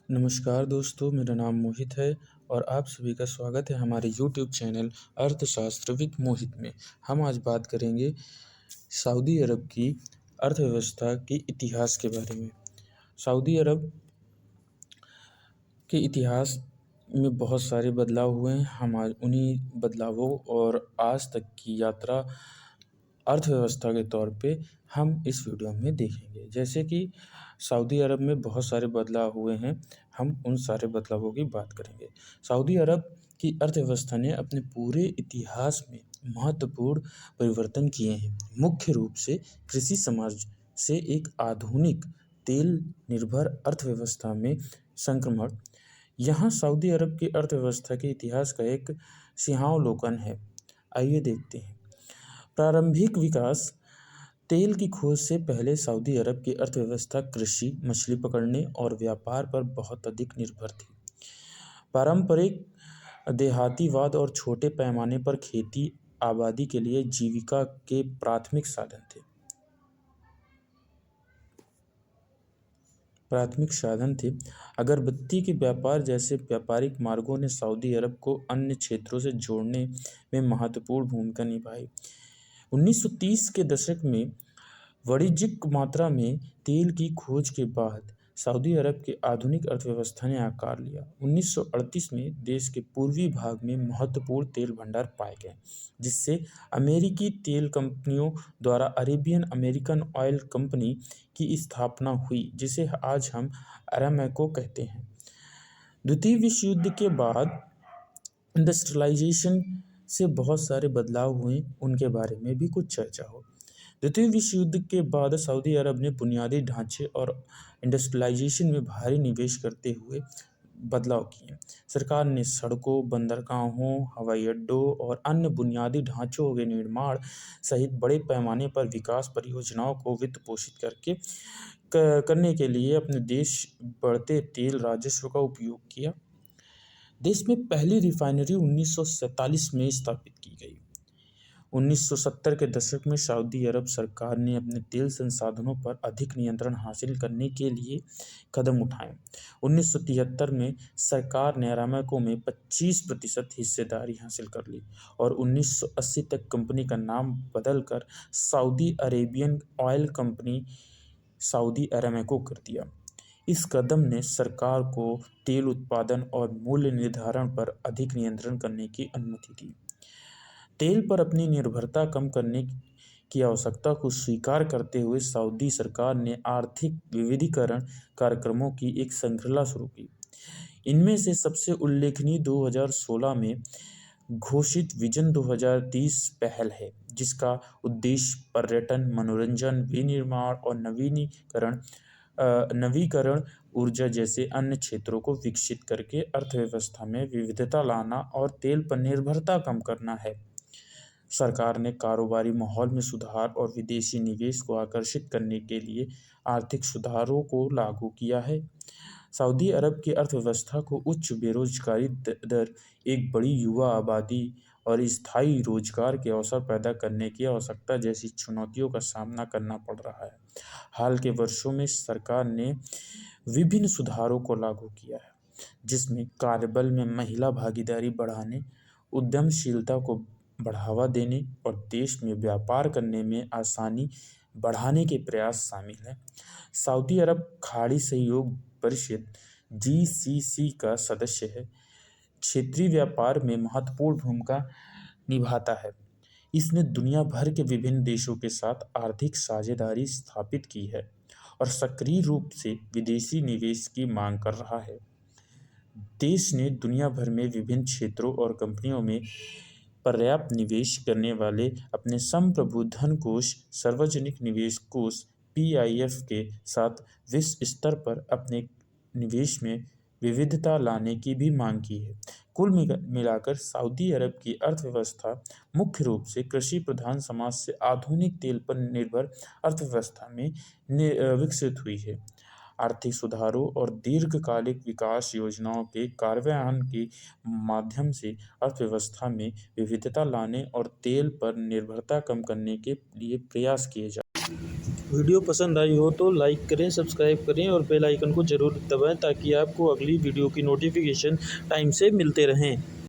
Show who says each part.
Speaker 1: नमस्कार दोस्तों, मेरा नाम मोहित है और आप सभी का स्वागत है हमारे यूट्यूब चैनल अर्थशास्त्र विद मोहित में। हम आज बात करेंगे सऊदी अरब की अर्थव्यवस्था के इतिहास के बारे में। सऊदी अरब के इतिहास में बहुत सारे बदलाव हुए हैं। हम आज उन्हीं बदलावों और आज तक की यात्रा अर्थव्यवस्था के तौर पे हम इस वीडियो में देखेंगे। जैसे कि सऊदी अरब में बहुत सारे बदलाव हुए हैं, हम उन सारे बदलावों की बात करेंगे। सऊदी अरब की अर्थव्यवस्था ने अपने पूरे इतिहास में महत्वपूर्ण परिवर्तन किए हैं। मुख्य रूप से कृषि समाज से एक आधुनिक तेल निर्भर अर्थव्यवस्था में संक्रमण। यहाँ सऊदी अरब की अर्थव्यवस्था के इतिहास का एक सिंहावलोकन है। आइए देखते हैं। प्रारंभिक विकास। तेल की खोज से पहले सऊदी अरब की अर्थव्यवस्था कृषि, मछली पकड़ने और व्यापार पर बहुत अधिक निर्भर थी। पारंपरिक देहातीवाद और छोटे पैमाने पर खेती आबादी के लिए जीविका के प्राथमिक साधन थे। अगरबत्ती के व्यापार जैसे व्यापारिक मार्गों ने सऊदी अरब को अन्य क्षेत्रों से जोड़ने में महत्वपूर्ण भूमिका निभाई। 1930 के दशक में वाणिज्यिक मात्रा में तेल की खोज के बाद सऊदी अरब की आधुनिक अर्थव्यवस्था ने आकार लिया। 1938 में देश के पूर्वी भाग में महत्वपूर्ण तेल भंडार पाए गए, जिससे अमेरिकी तेल कंपनियों द्वारा अरेबियन अमेरिकन ऑयल कंपनी की स्थापना हुई, जिसे आज हम अरामको कहते हैं। द्वितीय विश्व युद्ध के बाद इंडस्ट्रियलाइजेशन से बहुत सारे बदलाव हुए, उनके बारे में भी कुछ चर्चा हो। द्वितीय विश्व युद्ध के बाद सऊदी अरब ने बुनियादी ढांचे और इंडस्ट्रियलाइजेशन में भारी निवेश करते हुए बदलाव किए। सरकार ने सड़कों, बंदरगाहों, हवाई अड्डों और अन्य बुनियादी ढांचों के निर्माण सहित बड़े पैमाने पर विकास परियोजनाओं को वित्त पोषित करने के लिए अपने देश बढ़ते तेल राजस्व का उपयोग किया। देश में पहली रिफाइनरी 1947 में स्थापित की गई। 1970 के दशक में सऊदी अरब सरकार ने अपने तेल संसाधनों पर अधिक नियंत्रण हासिल करने के लिए कदम उठाए। 1973 में सरकार ने अरामको में 25% हिस्सेदारी हासिल कर ली और 1980 तक कंपनी का नाम बदलकर Saudi Arabian oil company Saudi Aramco कर दिया। इस कदम ने सरकार को तेल उत्पादन और मूल्य निर्धारण पर अधिक नियंत्रण करने की अनुमति दी। तेल पर अपनी निर्भरता कम करने की आवश्यकता को स्वीकार करते हुए सऊदी सरकार ने आर्थिक विविधीकरण कार्यक्रमों की एक श्रृंखला शुरू की। इनमें से सबसे उल्लेखनीय 2016 में घोषित विजन 2030 पहल है, जिसका उद्देश्य पर्यटन, मनोरंजन, विनिर्माण और नवीकरण ऊर्जा जैसे अन्य क्षेत्रों को विकसित करके अर्थव्यवस्था में विविधता लाना और तेल पर निर्भरता कम करना है। सरकार ने कारोबारी माहौल में सुधार और विदेशी निवेश को आकर्षित करने के लिए आर्थिक सुधारों को लागू किया है। सऊदी अरब की अर्थव्यवस्था को उच्च बेरोजगारी दर, एक बड़ी युवा आबादी और स्थायी रोजगार के अवसर पैदा करने की आवश्यकता जैसी चुनौतियों का सामना करना पड़ रहा है। हाल के वर्षों में सरकार ने विभिन्न सुधारों को लागू किया है, जिसमें कार्यबल में महिला भागीदारी बढ़ाने, उद्यमशीलता को बढ़ावा देने और देश में व्यापार करने में आसानी बढ़ाने के प्रयास शामिल हैं। सऊदी अरब खाड़ी सहयोग परिषद (GCC) का सदस्य है, क्षेत्रीय व्यापार में महत्वपूर्ण भूमिका निभाता है। इसने दुनिया भर के विभिन्न देशों के साथ आर्थिक साझेदारी स्थापित की है और सक्रिय रूप से विदेशी निवेश की मांग कर रहा है। देश ने दुनिया भर में विभिन्न क्षेत्रों और कंपनियों में पर्याप्त निवेश करने वाले अपने संप्रभु धन कोष, सार्वजनिक निवेश कोष (PIF) के साथ विश्व स्तर पर अपने निवेश में विविधता लाने की भी मांग की है। कुल मिलाकर सऊदी अरब की अर्थव्यवस्था मुख्य रूप से कृषि प्रधान समाज से आधुनिक तेल पर निर्भर अर्थव्यवस्था में विकसित हुई है। आर्थिक सुधारों और दीर्घकालिक विकास योजनाओं के कार्यान्वयन के माध्यम से अर्थव्यवस्था में विविधता लाने और तेल पर निर्भरता कम करने के लिए प्रयास किए जा वीडियो पसंद आई हो तो लाइक करें, सब्सक्राइब करें और बेल आइकन को ज़रूर दबाएं ताकि आपको अगली वीडियो की नोटिफिकेशन टाइम से मिलते रहें।